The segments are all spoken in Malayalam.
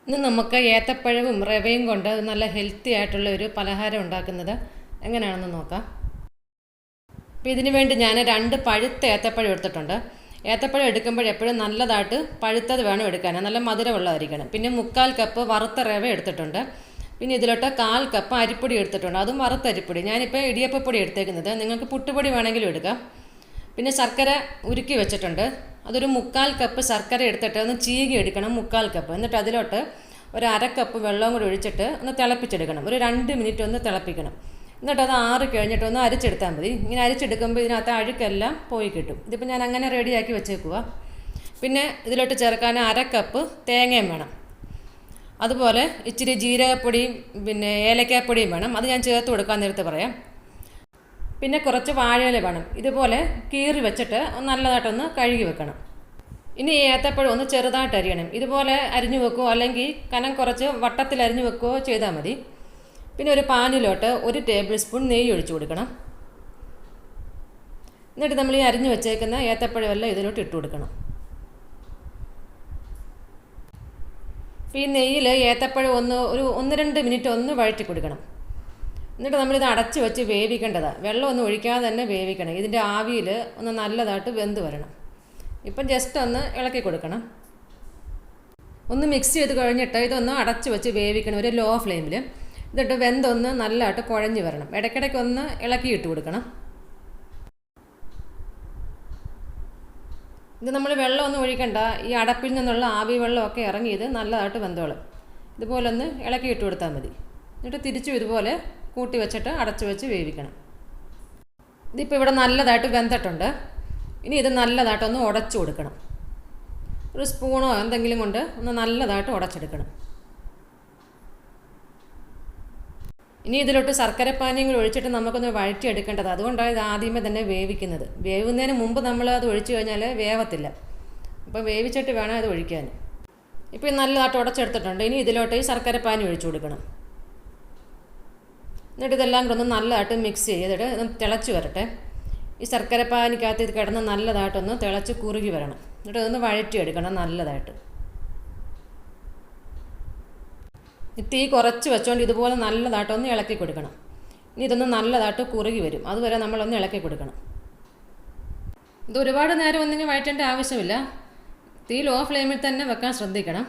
ഇന്ന് നമുക്ക് ഏത്തപ്പഴവും റവയും കൊണ്ട് നല്ല ഹെൽത്തി ആയിട്ടുള്ള ഒരു പലഹാരം ഉണ്ടാക്കുന്നത് എങ്ങനെയാണെന്ന് നോക്കാം. അപ്പോൾ ഇതിനു വേണ്ടി ഞാൻ 2 പഴുത്ത ഏത്തപ്പഴം എടുത്തിട്ടുണ്ട്. ഏത്തപ്പഴം എടുക്കുമ്പോൾ എപ്പോഴും നല്ലതായിട്ട് പഴുത്തത് വേണം എടുക്കാൻ, നല്ല മധുരമുള്ളതായിരിക്കണം. പിന്നെ 1/4 കപ്പ് വറുത്ത റവ എടുത്തിട്ടുണ്ട്. പിന്നെ ഇതിലോട്ട് 1/4 കപ്പ് അരിപ്പൊടി എടുത്തിട്ടുണ്ട്, അതും വറുത്ത അരിപ്പൊടി. ഞാനിപ്പോൾ ഇടിയപ്പപ്പൊടി എടുത്തേക്കുന്നത്, നിങ്ങൾക്ക് പുട്ടുപൊടി വേണമെങ്കിലും എടുക്കാം. പിന്നെ ശർക്കര ഉരുക്കി വെച്ചിട്ടുണ്ട്, അതൊരു 1/4 കപ്പ് ശർക്കര എടുത്തിട്ട് ഒന്ന് ചീകി എടുക്കണം, 1/4 കപ്പ്. എന്നിട്ട് അതിലോട്ട് ഒരു 1/2 കപ്പ് വെള്ളവും കൂടി ഒഴിച്ചിട്ട് ഒന്ന് തിളപ്പിച്ചെടുക്കണം, ഒരു 2 മിനിറ്റ് ഒന്ന് തിളപ്പിക്കണം. എന്നിട്ട് അത് ആറി കഴിഞ്ഞിട്ട് ഒന്ന് അരിച്ചെടുത്താൽ മതി. ഇങ്ങനെ അരിച്ചെടുക്കുമ്പോൾ ഇതിനകത്ത് അഴുക്കെല്ലാം പോയി കിട്ടും. ഇതിപ്പോൾ ഞാൻ അങ്ങനെ റെഡിയാക്കി വെച്ചേക്കുക. പിന്നെ ഇതിലോട്ട് ചേർക്കാൻ 1/2 കപ്പ് തേങ്ങയും വേണം, അതുപോലെ ഇച്ചിരി ജീരകപ്പൊടിയും പിന്നെ ഏലക്കാപ്പൊടിയും വേണം, അത് ഞാൻ ചേർത്ത് കൊടുക്കാൻ നേരത്തെ പറയാം. പിന്നെ കുറച്ച് വാഴയില വേണം, ഇതുപോലെ കീറി വെച്ചിട്ട് നല്ലതായിട്ടൊന്ന് കഴുകി വെക്കണം. ഇനി ഈ ഏത്തപ്പഴം ഒന്ന് ചെറുതായിട്ട് അരിയണം, ഇതുപോലെ അരിഞ്ഞു വെക്കുകയോ അല്ലെങ്കിൽ കനം കുറച്ച് വട്ടത്തിൽ അരിഞ്ഞു വെക്കുകയോ ചെയ്താൽ മതി. പിന്നെ ഒരു പാനിലോട്ട് 1 ടേബിൾ സ്പൂൺ നെയ്യ് ഒഴിച്ചു കൊടുക്കണം. എന്നിട്ട് നമ്മൾ ഈ അരിഞ്ഞു വെച്ചേക്കുന്ന ഏത്തപ്പഴമെല്ലാം ഇതിലോട്ട് ഇട്ട് കൊടുക്കണം. ഈ നെയ്യിൽ ഏത്തപ്പഴം ഒരു 1-2 മിനിറ്റ് ഒന്ന് വഴറ്റി കൊടുക്കണം. എന്നിട്ട് നമ്മളിത് അടച്ച് വെച്ച് വേവിക്കേണ്ടതാണ്, വെള്ളമൊന്നും ഒഴിക്കാതെ തന്നെ വേവിക്കണം. ഇതിൻ്റെ ആവിയിൽ ഒന്ന് നല്ലതായിട്ട് വെന്ത് വരണം. ഇപ്പം ജസ്റ്റ് ഒന്ന് ഇളക്കി കൊടുക്കണം. ഒന്ന് മിക്സ് ചെയ്ത് കഴിഞ്ഞിട്ട് ഇതൊന്ന് അടച്ച് വെച്ച് വേവിക്കണം, ഒരു ലോ ഫ്ലെയിമിൽ. എന്നിട്ട് വെന്തൊന്ന് നല്ലതായിട്ട് കുഴഞ്ഞ് വരണം. ഇടയ്ക്കിടയ്ക്ക് ഒന്ന് ഇളക്കിയിട്ട് കൊടുക്കണം. ഇത് നമ്മൾ വെള്ളമൊന്നും ഒഴിക്കണ്ട, ഈ അടപ്പിൽ നിന്നുള്ള ആവി വെള്ളമൊക്കെ ഇറങ്ങി ഇത് നല്ലതായിട്ട് വെന്തോളും. ഇതുപോലെ ഒന്ന് ഇളക്കിയിട്ട് കൊടുത്താൽ മതി. എന്നിട്ട് തിരിച്ചും ഇതുപോലെ കൂട്ടി വെച്ചിട്ട് അടച്ചു വെച്ച് വേവിക്കണം. ഇതിപ്പോൾ ഇവിടെ നല്ലതായിട്ട് വെന്തിട്ടുണ്ട്. ഇനി ഇത് നല്ലതായിട്ടൊന്ന് ഉടച്ചു കൊടുക്കണം. ഒരു സ്പൂണോ എന്തെങ്കിലും കൊണ്ട് ഒന്ന് നല്ലതായിട്ട് ഉടച്ചെടുക്കണം. ഇനി ഇതിലോട്ട് ശർക്കരപ്പാനിയും കൂടി ഒഴിച്ചിട്ട് നമുക്കൊന്ന് വഴറ്റിയെടുക്കേണ്ടത്, അതുകൊണ്ടാണ് ഇത് ആദ്യമേ തന്നെ വേവിക്കുന്നത്. വേവുന്നതിന് മുമ്പ് നമ്മൾ അത് ഒഴിച്ചു കഴിഞ്ഞാൽ വേവത്തില്ല, അപ്പോൾ വേവിച്ചിട്ട് വേണം അത് ഒഴിക്കാൻ. ഇപ്പോൾ നല്ലതായിട്ട് ഉടച്ചെടുത്തിട്ടുണ്ട്. ഇനി ഇതിലോട്ട് ഈ ശർക്കരപ്പാനി ഒഴിച്ചു കൊടുക്കണം. എന്നിട്ട് ഇതെല്ലാം കൂടെ ഒന്ന് നല്ലതായിട്ട് മിക്സ് ചെയ്തിട്ട് തിളച്ച് വരട്ടെ. ഈ ശർക്കരപ്പാനിക്കകത്ത് ഇത് കിടന്ന് നല്ലതായിട്ടൊന്ന് തിളച്ച് കുറുകി വരണം. എന്നിട്ട് ഇതൊന്ന് വഴറ്റിയെടുക്കണം നല്ലതായിട്ട്. തീ കുറച്ച് വെച്ചുകൊണ്ട് ഇതുപോലെ നല്ലതായിട്ടൊന്ന് ഇളക്കി കൊടുക്കണം. ഇനി ഇതൊന്ന് നല്ലതായിട്ട് കുറുകി വരും, അതുവരെ നമ്മളൊന്ന് ഇളക്കി കൊടുക്കണം. ഇത് ഒരുപാട് നേരം ഒന്നിങ്ങനെ വഴറ്റേണ്ട ആവശ്യമില്ല, തീ ലോ ഫ്ലെയിമിൽ തന്നെ വെക്കാൻ ശ്രദ്ധിക്കണം.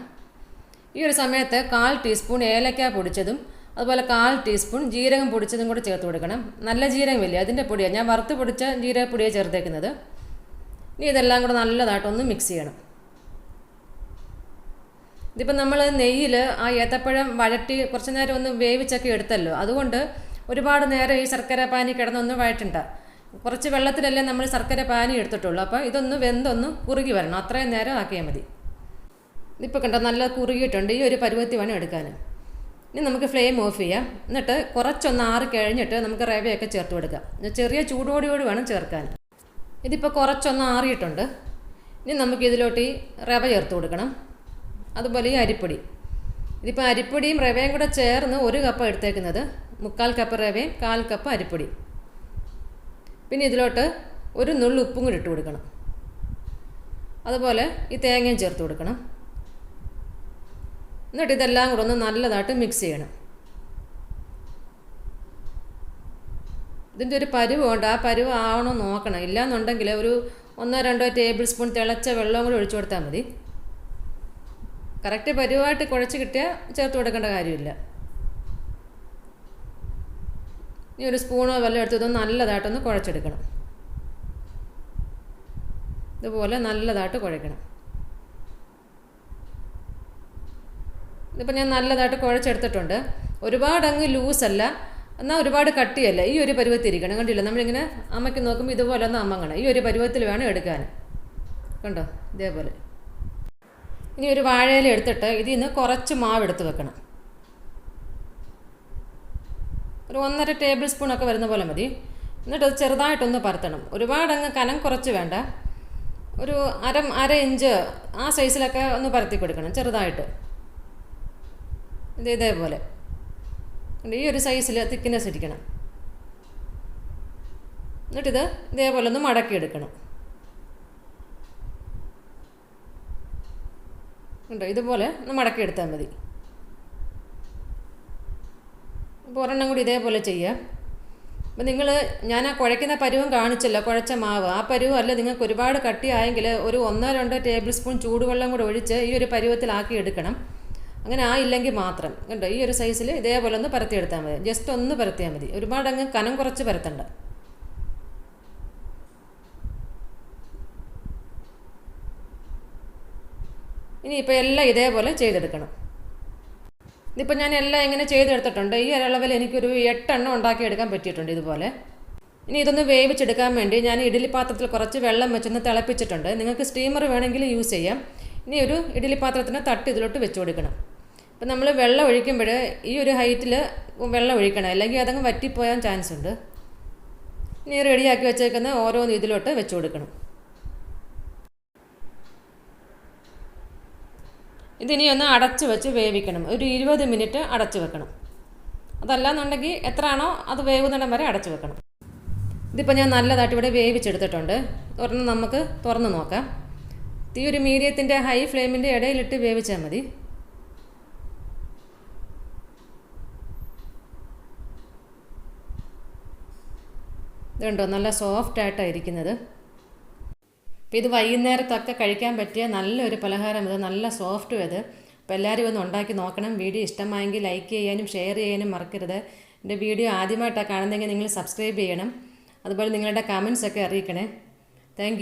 ഈ ഒരു സമയത്ത് 1/4 ടീസ്പൂൺ ഏലക്ക പൊടിച്ചതും അതുപോലെ 1/4 ടീസ്പൂൺ ജീരകം പൊടിച്ചതും കൂടി ചേർത്ത് കൊടുക്കണം. നല്ല ജീരകമില്ലേ, അതിൻ്റെ പൊടിയാണ്, ഞാൻ വറുത്ത് പൊടിച്ച ജീരകപ്പൊടിയാണ് ചേർത്തേക്കുന്നത്. ഇനി ഇതെല്ലാം കൂടെ നല്ലതായിട്ടൊന്ന് മിക്സ് ചെയ്യണം. ഇതിപ്പോൾ നമ്മൾ നെയ്യിൽ ആ ഏത്തപ്പഴം വഴറ്റി കുറച്ച് നേരം ഒന്ന് വേവിച്ചൊക്കെ എടുത്തല്ലോ, അതുകൊണ്ട് ഒരുപാട് നേരം ഈ ശർക്കര പാനി കിടന്നൊന്ന് വഴറ്റണ്ട. കുറച്ച് വെള്ളത്തിലല്ലേ നമ്മൾ ശർക്കര പാനി എടുത്തിട്ടുള്ളൂ, അപ്പോൾ ഇതൊന്ന് വെന്തൊന്ന് കുറുകി വരണം, അത്രയും നേരം ആക്കിയാൽ മതി. ഇതിപ്പോൾ കണ്ടോ നല്ല കുറുകിയിട്ടുണ്ട്. ഈ ഒരു പരുവത്തി വേണം എടുക്കാൻ. ഇനി നമുക്ക് ഫ്ലെയിം ഓഫ് ചെയ്യാം. എന്നിട്ട് കുറച്ചൊന്ന് ആറി കഴിഞ്ഞിട്ട് നമുക്ക് റവയൊക്കെ ചേർത്ത് കൊടുക്കാം. ചെറിയ ചൂടോടുകൂടി വേണം ചേർക്കാൻ. ഇതിപ്പോൾ കുറച്ചൊന്ന് ആറിയിട്ടുണ്ട്. ഇനി നമുക്ക് ഇതിലോട്ട് ഈ റവ ചേർത്ത് കൊടുക്കണം, അതുപോലെ ഈ അരിപ്പൊടി. ഇതിപ്പോൾ അരിപ്പൊടിയും റവയും കൂടെ ചേർന്ന് 1 കപ്പ് എടുത്തേക്കുന്നത്, 1/4 കപ്പ് റവയും 1/4 കപ്പ് അരിപ്പൊടി. പിന്നെ ഇതിലോട്ട് ഒരു നുള്ളു ഉപ്പും കൂടി ഇട്ട് കൊടുക്കണം. അതുപോലെ ഈ തേങ്ങയും ചേർത്ത് കൊടുക്കണം. എന്നിട്ട് ഇതെല്ലാം കൂടെ ഒന്ന് നല്ലതായിട്ട് മിക്സ് ചെയ്യണം. ഇതിൻ്റെ ഒരു പരുവുണ്ട്, ആ പരുവ് ആവണമെന്ന് നോക്കണം. ഇല്ലയെന്നുണ്ടെങ്കിൽ ഒരു 1-2 ടേബിൾ സ്പൂൺ തിളച്ച വെള്ളവും കൂടി ഒഴിച്ചു കൊടുത്താൽ മതി. കറക്റ്റ് പരുവായിട്ട് കുഴച്ച് കിട്ടിയാൽ ചേർത്ത് കൊടുക്കേണ്ട കാര്യമില്ല. ഇനി ഒരു സ്പൂണോ വെള്ളം എടുത്തതൊന്ന് നല്ലതായിട്ടൊന്ന് കുഴച്ചെടുക്കണം. ഇതുപോലെ നല്ലതായിട്ട് കുഴക്കണം. ഇതിപ്പോൾ ഞാൻ നല്ലതായിട്ട് കുഴച്ചെടുത്തിട്ടുണ്ട്. ഒരുപാട് അങ്ങ് ലൂസല്ല, എന്നാൽ ഒരുപാട് കട്ടിയല്ല, ഈ ഒരു പരുവത്തിരിക്കണം. കണ്ടില്ല, നമ്മളിങ്ങനെ അമ്മയ്ക്ക് നോക്കുമ്പോൾ ഇതുപോലെ ഒന്ന് അമ്മങ്ങണം. ഈ ഒരു പരുവത്തിൽ വേണം എടുക്കാൻ. കണ്ടോ, ഇതേപോലെ. ഇനി ഒരു വാഴയില എടുത്തിട്ട് ഇതിൽ നിന്ന് കുറച്ച് മാവ് എടുത്ത് വെക്കണം. ഒരു 1.5 ടേബിൾ സ്പൂണൊക്കെ വരുന്ന പോലെ മതി. എന്നിട്ട് അത് ചെറുതായിട്ടൊന്ന് പരത്തണം. ഒരുപാടങ്ങ് കനം കുറച്ച് വേണ്ട, ഒരു അര ഇഞ്ച് ആ സൈസിലൊക്കെ ഒന്ന് പരത്തി കൊടുക്കണം ചെറുതായിട്ട്. ഇതേപോലെ ഈ ഒരു സൈസിൽ തിക്നെസ് ഇരിക്കണം. എന്നിട്ടിത് ഇതേപോലെ ഒന്ന് മടക്കിയെടുക്കണം. ഉണ്ടോ, ഇതുപോലെ ഒന്ന് മടക്കിയെടുത്താൽ മതി. അപ്പോൾ ഒരെണ്ണം കൂടി ഇതേപോലെ ചെയ്യുക. അപ്പോൾ ഞാൻ ആ കുഴയ്ക്കുന്ന പരുവം കാണിച്ചല്ലോ, കുഴച്ച മാവ് ആ പരുവം അല്ല. നിങ്ങൾക്ക് ഒരുപാട് കട്ടിയായെങ്കിൽ ഒരു 1-2 ടേബിൾ സ്പൂൺ ചൂടുവെള്ളം കൂടെ ഒഴിച്ച് ഈ ഒരു പരുവത്തിലാക്കി എടുക്കണം. അങ്ങനെ ആയില്ലെങ്കിൽ മാത്രം കണ്ടോ, ഈ ഒരു സൈസിൽ ഇതേപോലെ ഒന്ന് പരത്തിയെടുത്താൽ മതി. ജസ്റ്റ് ഒന്ന് പരത്തിയാൽ മതി, ഒരുപാട് അങ്ങ് കനം കുറച്ച് പരത്തണ്ട. ഇനിയിപ്പോൾ എല്ലാം ഇതേപോലെ ചെയ്തെടുക്കണം. ഇതിപ്പോൾ ഞാൻ എല്ലാം ഇങ്ങനെ ചെയ്തെടുത്തിട്ടുണ്ട്. ഈ ഒരളവിൽ എനിക്കൊരു 8 എണ്ണം ഉണ്ടാക്കിയെടുക്കാൻ പറ്റിയിട്ടുണ്ട് ഇതുപോലെ. ഇനി ഇതൊന്ന് വേവിച്ചെടുക്കാൻ വേണ്ടി ഞാൻ ഇഡ്ഡലി പാത്രത്തിൽ കുറച്ച് വെള്ളം വെച്ചൊന്ന് തിളപ്പിച്ചിട്ടുണ്ട്. നിങ്ങൾക്ക് സ്റ്റീമർ വേണമെങ്കിൽ യൂസ് ചെയ്യാം. ഇനി ഒരു ഇഡ്ഡലി പാത്രത്തിന് തട്ട് ഇതിലോട്ട് വെച്ച് കൊടുക്കണം. അപ്പം നമ്മൾ വെള്ളം ഒഴിക്കുമ്പോൾ ഈ ഒരു ഹൈറ്റിൽ വെള്ളം ഒഴിക്കണം, അല്ലെങ്കിൽ അതങ്ങ് വറ്റിപ്പോയാൻ ചാൻസ് ഉണ്ട്. ഇനി റെഡിയാക്കി വെച്ചേക്കുന്ന ഓരോന്ന് ഇതിലോട്ട് വെച്ച് കൊടുക്കണം. ഇതിനി ഒന്ന് അടച്ച് വെച്ച് വേവിക്കണം. ഒരു 20 മിനിറ്റ് അടച്ച് വെക്കണം. അതല്ലാന്നുണ്ടെങ്കിൽ എത്രയാണോ അത് വേവുന്നിടം വരെ അടച്ച് വെക്കണം. ഇതിപ്പോൾ ഞാൻ നല്ലതായിട്ട് ഇവിടെ വേവിച്ചെടുത്തിട്ടുണ്ട്. ഒരെണ്ണം നമുക്ക് തുറന്ന് നോക്കാം. തീ ഒരു മീഡിയത്തിൻ്റെ ഹൈ ഫ്ലെയിമിൻ്റെ ഇടയിലിട്ട് വേവിച്ചാൽ മതി. ഇതുണ്ടോ, നല്ല സോഫ്റ്റായിട്ടാണ് ഇരിക്കുന്നത്. അപ്പോൾ ഇത് വൈകുന്നേരത്തൊക്കെ കഴിക്കാൻ പറ്റിയ നല്ലൊരു പലഹാരം. ഇത് നല്ല സോഫ്റ്റും ഇത്. അപ്പോൾ എല്ലാവരും ഒന്ന് ഉണ്ടാക്കി നോക്കണം. വീഡിയോ ഇഷ്ടമായെങ്കിൽ ലൈക്ക് ചെയ്യാനും ഷെയർ ചെയ്യാനും മറക്കരുത്. എൻ്റെ വീഡിയോ ആദ്യമായിട്ടാണ് കാണുന്നതെങ്കിൽ നിങ്ങൾ സബ്സ്ക്രൈബ് ചെയ്യണം. അതുപോലെ നിങ്ങളുടെ കമൻസൊക്കെ അറിയിക്കണേ. താങ്ക്